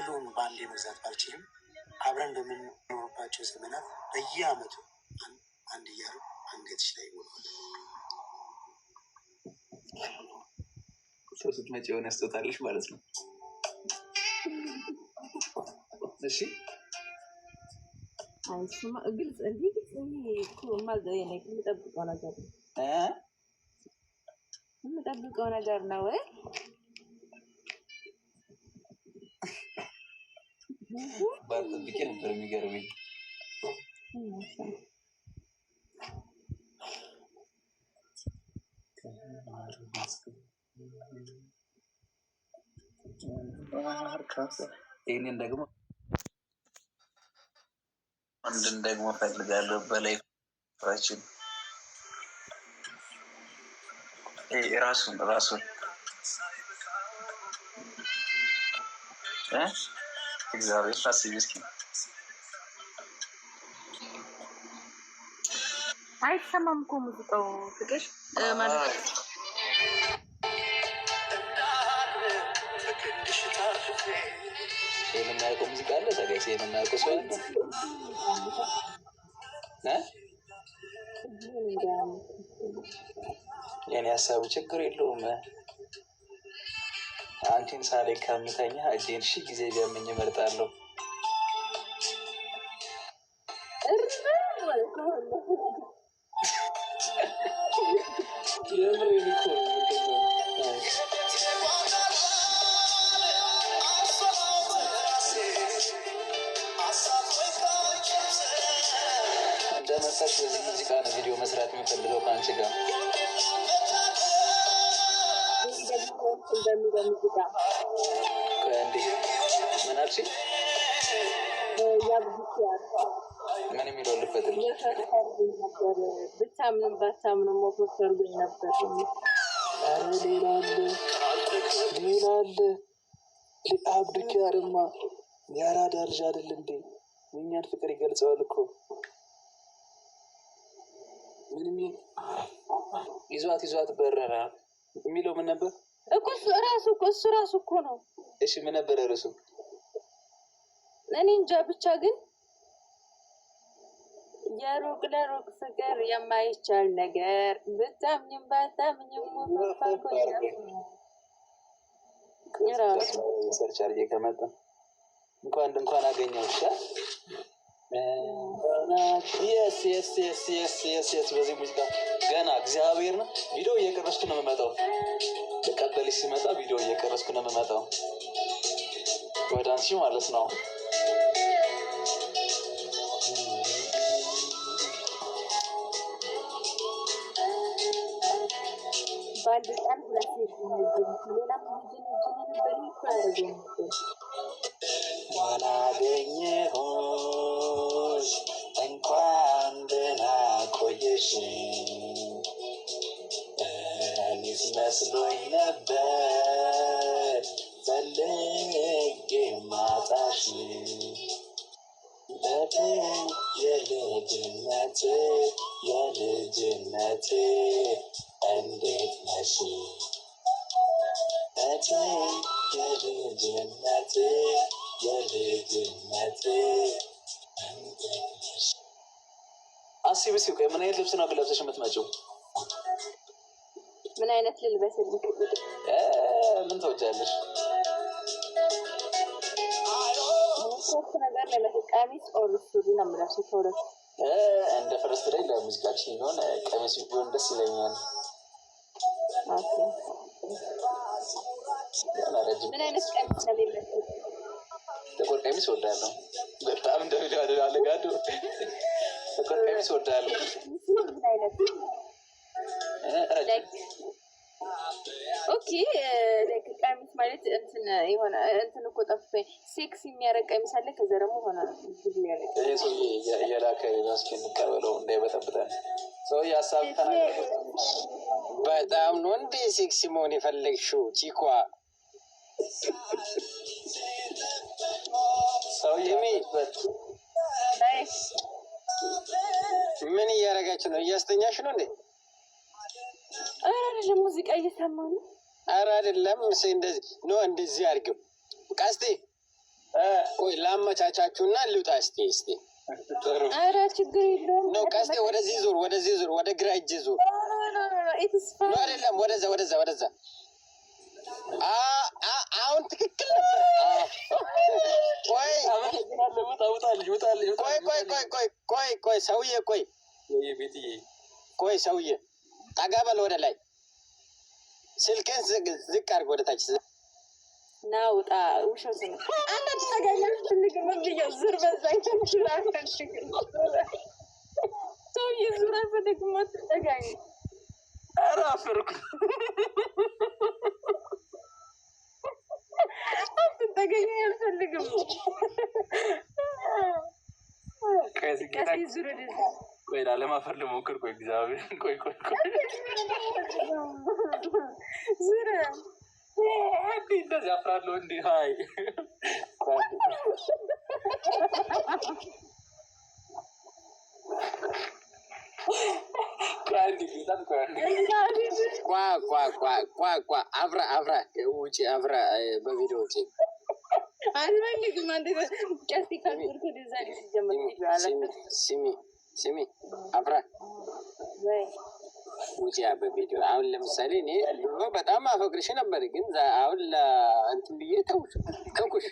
ሁሉን ባንዴ መግዛት ባልችልም አብረን በምንኖርባቸው ዘመናት በየአመቱ አንድ እያሉ አንገትሽ ላይ ይሆናል። ሰው ስትመጪ የሆነ ያስጦታለሽ ማለት ነው። እሺ አይሱማ ግልጽ እንዲህ ማለት ነው። የምጠብቀው ነገር ነው ወይ ባልጠብቄ ነበር የሚገርመኝ። ይህንን ደግሞ አንድን ደግሞ ፈልጋለሁ በላይ ፍራችን ራሱን እግዚአብሔር ታስቢ እስኪ አይሰማም እኮ ሙዚቃው ፍቅር ማለት የምናውቀው ሙዚቃ አለ ታዲያ የምናውቀው ሰው አለ የኔ ሀሳቡ ችግር የለውም። አንቺን ሳላይ ከምተኛ እጄን ሺህ ጊዜ ቢያመኝ እመርጣለሁ። እንደመጣሽ በዚህ ሙዚቃ ነው ቪዲዮ መስራት የምፈልገው ከአንቺ ጋር። ምን አልሽኝ? ምን የሚለው ልፈትል ብታምንም ባታምንም ሞቶሰርጉኝ ነበር። ሌላ አለ አብዱኪያርማ ያራዳ ልጅ አይደል እንዴ? የእኛን ፍቅር ይገልጸዋል እኮ። ምንም ይዟት በረራ የሚለው ምን ነበር እኮ? እሱ ራሱ እኮ ነው። እሺ ምን ነበር ርዕሱ? እኔ እንጃ ብቻ ግን የሩቅ ለሩቅ ፍቅር የማይቻል ነገር ብታምኝም ባታምኝም ራሱ ሰርች አድርጌ ከመጣ እንኳን አገኘሁሽ። የስ በዚህ ሙዚቃ ገና እግዚአብሔር ነው ቪዲዮ እየቀረስኩ ነው የምመጣው። ተቀበልሽ ሲመጣ ቪዲዮ እየቀረስኩ ነው የምመጣው ወደ አንቺ ማለት ነው። በአንድ ቀን ሁለት ሌላ አገኘሁሽ እንኳን ደህና ቆየሽ። እኔስ መስሎኝ ነበር ፈልጌ ማጣሽ። የልጅነቴ እንዴት ነሽ? የልጅነቴ አስቢ እስኪ። ቆይ ምን አይነት ልብስ ነው ለብሰሽ የምትመጪው? ምን አይነት ልልበስ? ምን ተወጃለሽ? ሶስት ነገር ላይ ቀሚስ ኦር ሱሪ ነው የምለብሰው። ተወረስ እንደ ፈረስት ላይ ለሙዚቃችን ቢሆን ቀሚስ ቢሆን ደስ ይለኛል። ምን አይነት ቀሚስ ነው የምለብሰው? ጥቁር ቀሚስ እወዳለሁ በጣም እንደሚያደርጋዱ ጥቁር ቀሚስ እወዳለሁ። ምን አይነት ኦኬ ላይክ ቀሚስ ማለት እንትን የሆነ እንትን እኮ ጠፍቶኝ ሴክስ የሚያደርግ ቀሚስ አለ። ከዛ ደግሞ ሆነ ብዙ ያደርግ ሰው እየላከ እስኪ እንቀበለው እንዳይበጠብጠን። ሰው ሀሳብ ተናገረ። በጣም ነው እንዴ ሴክሲ መሆን የፈለግሽው ቺኳ? ሰው ምን እያደረጋችሁ ነው? እያስተኛሽ ነው እንዴ? ኧረ አይደለም ሙዚቃ እየሰማ ነው። ኧረ አይደለም እንደዚህ ነው። እንደዚህ አድርገው ቀስቴ ቆይ ላመቻቻችሁና ልውጣ። እስቲ ኧረ ችግር የለውም ነው። ቀስቴ ወደዚህ ዙር፣ ወደ ግራ እጅ ዙር። ነው አይደለም፣ ወደዛ። አሁን ትክክል ነበር። ቆይ ሰውዬ ጠጋ በል ወደ ላይ። ስልክህን ዝቅ አድርግ ወደ ታች። ናውጣ ውሸት ነው። አንተ ተጋኛለህ ትልቅ መብያ ዙር በዛ ይችላል። ሰውዬ ዙር አይፈልግም አትጠጋኝ። ኧረ አፈርኩ። አትጠጋኝ አልፈልግም። ቀስ ዙር ወደዛ። ቆይ ላለማፈር ልሞክር። ቆይ እግዚአብሔር ቆይ ዙር እንዲህ እንደዚህ አፍራለሁ እንዲህ ሀይ አፍራ ውጪ አፍራ በቪዲዮ ውጪ አልፈልግም። አንተ ቀስቲ ካልኩ ወደዛ ሲጀምር ሲሚ አፍራ ውጪ በቪዲዮ። አሁን ለምሳሌ እኔ ድሮ በጣም አፈቅርሽ ነበር፣ ግን አሁን እንትን ብዬ ተውኩሽ።